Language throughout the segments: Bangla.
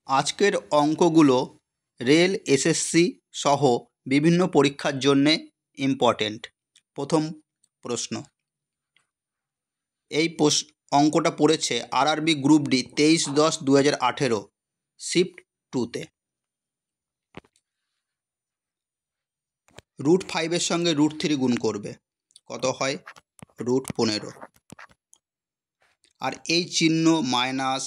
আজকের অঙ্কগুলো রেল এসএসসি সহ বিভিন্ন পরীক্ষার জন্যে ইম্পর্টেন্ট। প্রথম প্রশ্ন, এই অঙ্কটা পড়েছে আরআরবি গ্রুপ ডি 23/10/2018 শিফট 2তে। √5 সঙ্গে √3 গুণ করবে, কত হয়? √15। আর এই চিহ্ন মাইনাস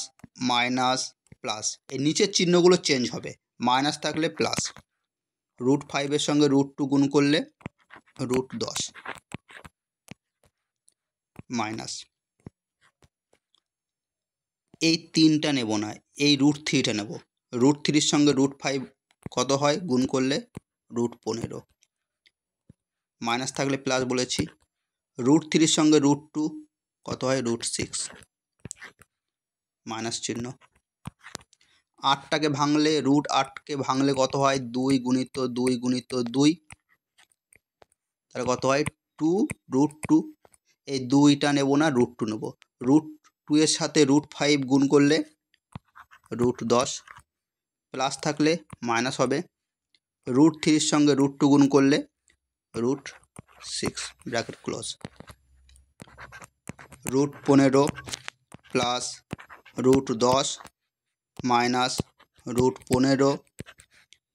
মাইনাস প্লাস, এই নিচের চিহ্নগুলো চেঞ্জ হবে, মাইনাস থাকলে প্লাস। √5 সঙ্গে √2 গুণ করলে √10 মাইনাস। এই 3টা নেব না, এই √3টা নেব। √3 সঙ্গে √5 কত হয়? গুণ করলে √15। মাইনাস থাকলে প্লাস বলেছি। √3 সঙ্গে √2 কত হয়? √6 মাইনাস চিহ্ন। 8টাকে ভাঙলে √8কে ভাঙলে কত হয়? 2 গুণিত 2 গুণিত 2, তাহলে কত হয়? 2 √2। এই 2টা নেব না, √2 নেব। √2 এর সাথে √5 গুণ করলে √10, প্লাস থাকলে মাইনাস হবে। √3 সঙ্গে √2 গুণ করলে √6 ব্র্যাকেট ক্লোজ। √15 প্লাস √10 মাইনাস √15,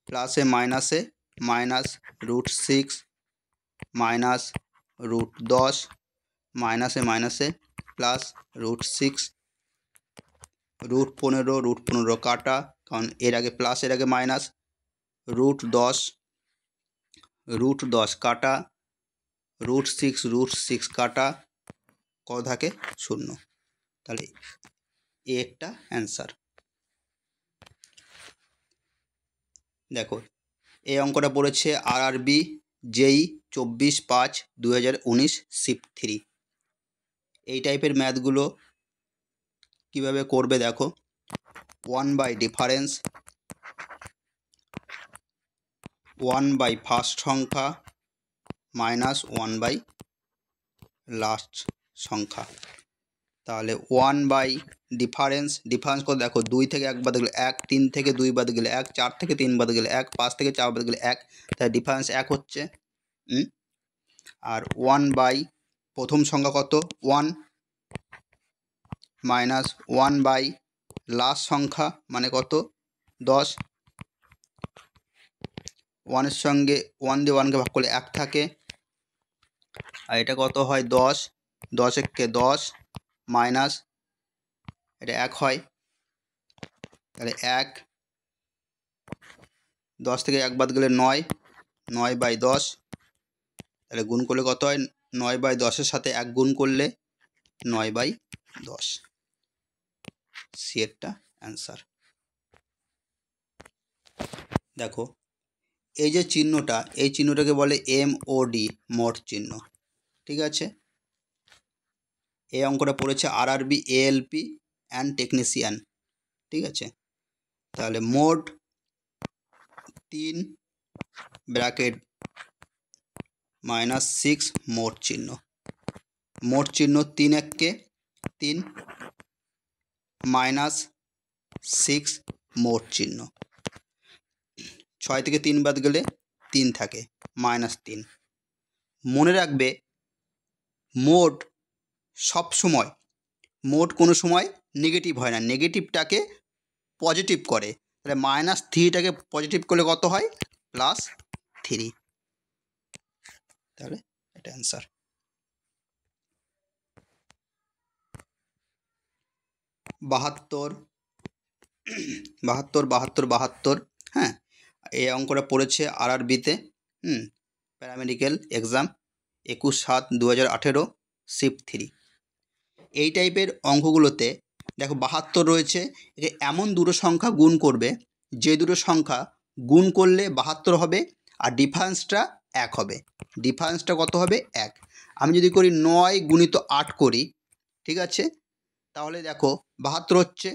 প্লাসে মাইনাসে মাইনাস √6 মাইনাস √10, মাইনাসে মাইনাসে প্লাস √6। √15 কাটা, কারণ এর আগে প্লাস এর আগে মাইনাস। √10 কাটা, √6 কাটা, কত থাকে? 0। তাহলে এ একটা অ্যান্সার। দেখো, এই অঙ্কটা পড়েছে আরআরবি জেই 24/5/2019 শিফট 3। এই টাইপের ম্যাথগুলো কিভাবে করবে দেখো। 1/ডিফারেন্স, 1/ফার্স্ট সংখ্যা মাইনাস 1/লাস্ট সংখ্যা। তাহলে 1/ডিফারেন্স, ডিফারেন্স করে দেখো, 2 থেকে 1 বাদ গেলে 1, 3 থেকে 2 বাদ গেলে 1, 4 থেকে 3 বাদ গেলে 1, 5 থেকে 4 বাদ গেলে 1, তাহলে ডিফারেন্স 1 হচ্ছে। আর 1/ প্রথম সংখ্যা কত? 1 মাইনাস 1/লাস্ট সংখ্যা মানে কত? 10। 1 সঙ্গে 1 দিয়ে 1কে ভাগ করলে 1 থাকে, আর এটা কত হয়? 10। 10 একে 10 মাইনাস এটা 1 হয়, তাহলে 1। 10 থেকে 1 বাদ গেলে 9, 9/10, তাহলে গুণ করলে কত হয়? 9/10 সাথে 1 গুণ করলে 9/10। সি এরটা অ্যান্সার। দেখো, এই যে চিহ্নটা, এই চিহ্নটাকে বলে MOD, মোট চিহ্ন। ঠিক আছে, এই অঙ্কটা পড়েছে আরআরবি এএলপি অ্যান্ড টেকনিশিয়ান। ঠিক আছে, তাহলে মোট 3 ব্র্যাকেট -6 মোট চিহ্ন। মোট চিহ্ন 3 একে 3 -6 মোট চিহ্ন। 6 থেকে 3 বাদ গেলে 3 থাকে, -3। মনে রাখবে, মোট সব সময়, মোট কোনো সময় নেগেটিভ হয় না, নেগেটিভটাকে পজিটিভ করে। তাহলে -3টাকে পজিটিভ করলে কত হয়? +3। তাহলে এটা অ্যান্সার। বাহাত্তর, হ্যাঁ, এই অঙ্কটা পড়েছে আরআরবিতে, প্যারামেডিক্যাল এক্সাম 21/7/2018 শিফট 3। এই টাইপের অঙ্কগুলোতে দেখো 72 রয়েছে, একে এমন দুটো সংখ্যা গুণ করবে যে দুটো সংখ্যা গুণ করলে 72 হবে, আর ডিফারেন্সটা 1 হবে। ডিফারেন্সটা কত হবে? 1। আমি যদি করি 9 গুণিত 8 করি, ঠিক আছে, তাহলে দেখো 72 হচ্ছে,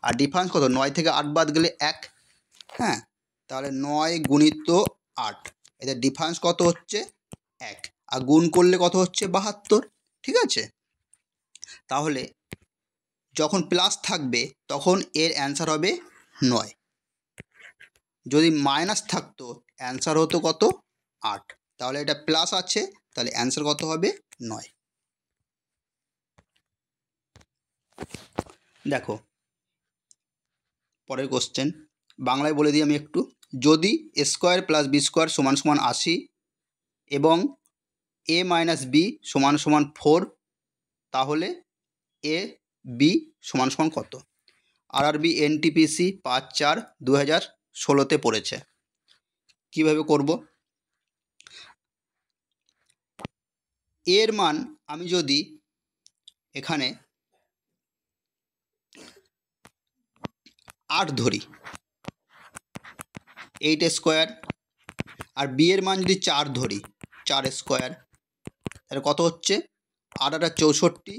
আর ডিফারেন্স কত? 9 থেকে 8 বাদ গেলে 1, হ্যাঁ, তাহলে 9 গুণিত 8, এদের ডিফারেন্স কত হচ্ছে? 1, আর গুণ করলে কত হচ্ছে? 72। ঠিক আছে, তাহলে যখন প্লাস থাকবে তখন এর অ্যান্সার হবে 9। যদি মাইনাস থাকতো অ্যান্সার হতো কত 8, তাহলে এটা প্লাস আছে, তাহলে অ্যান্সার কত হবে 9। দেখো পরের কোশ্চেন, বাংলায় বলে দিই আমি একটু। যদি a square plus B square সমান সমান 80 এবং a মাইনাস বি সমান সমান 4, তাহলে এ বি সমান সমান কত? আরআরবি এনটিপিসি 5/4/2016 পড়েছে। কিভাবে করব? এর মান আমি যদি এখানে 8 ধরি, 8 স্কোয়ার, আর বি এর মান যদি 4 ধরি, 4 স্কোয়ার, তাহলে কত হচ্ছে? 8 আর 64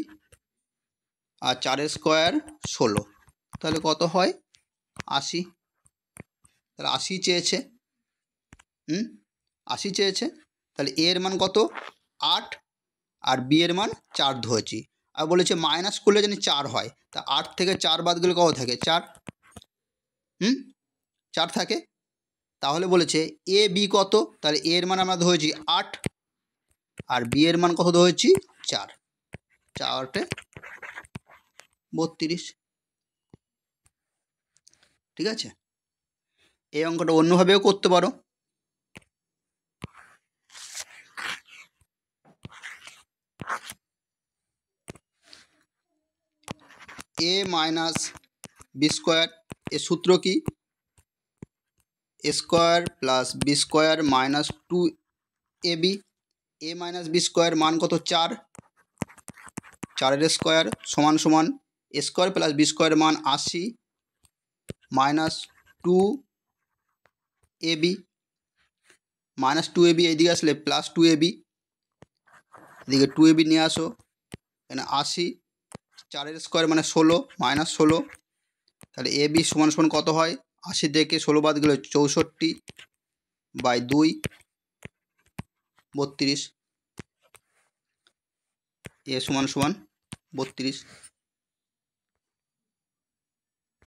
আর 4 স্কোয়ার 16, তাহলে কত হয়? 80। তাহলে 80 চেয়েছে, 80 চেয়েছে, তাহলে এর মান কত? 8, আর বি এর মান 4 ধরেছি, আর বলেছে মাইনাস করলে জানি 4 হয়, তা 8 থেকে 4 বাদ গেলে কত থাকে? 4, 4 থাকে। তাহলে বলেছে এ বি কত? তাহলে এর মান আমরা ধরেছি 8, আর বি এর মান কত ধরেছি? 4, 4 32। ঠিক আছে, এই অঙ্কটা অন্যভাবেও করতে পারো। এ মাইনাস বি স্কোয়ার, এর সূত্র কি? A square plus B square minus 2ab। A minus B square মান কত? 4, 4 স্কোয়ার সমান সমান A square plus B square মান 80 মাইনাস 2ab, মাইনাস 2ab এইদিকে আসলে প্লাস 2ab, এদিকে 2ab নিয়ে আসো, এখানে 80, 4 স্কোয়ার মানে 16 মাইনাস 16, তাহলে এ বি সমান সমান কত হয়? 80 থেকে 16 বাদ গেলে 64/2 32, এ সমান সমান 32।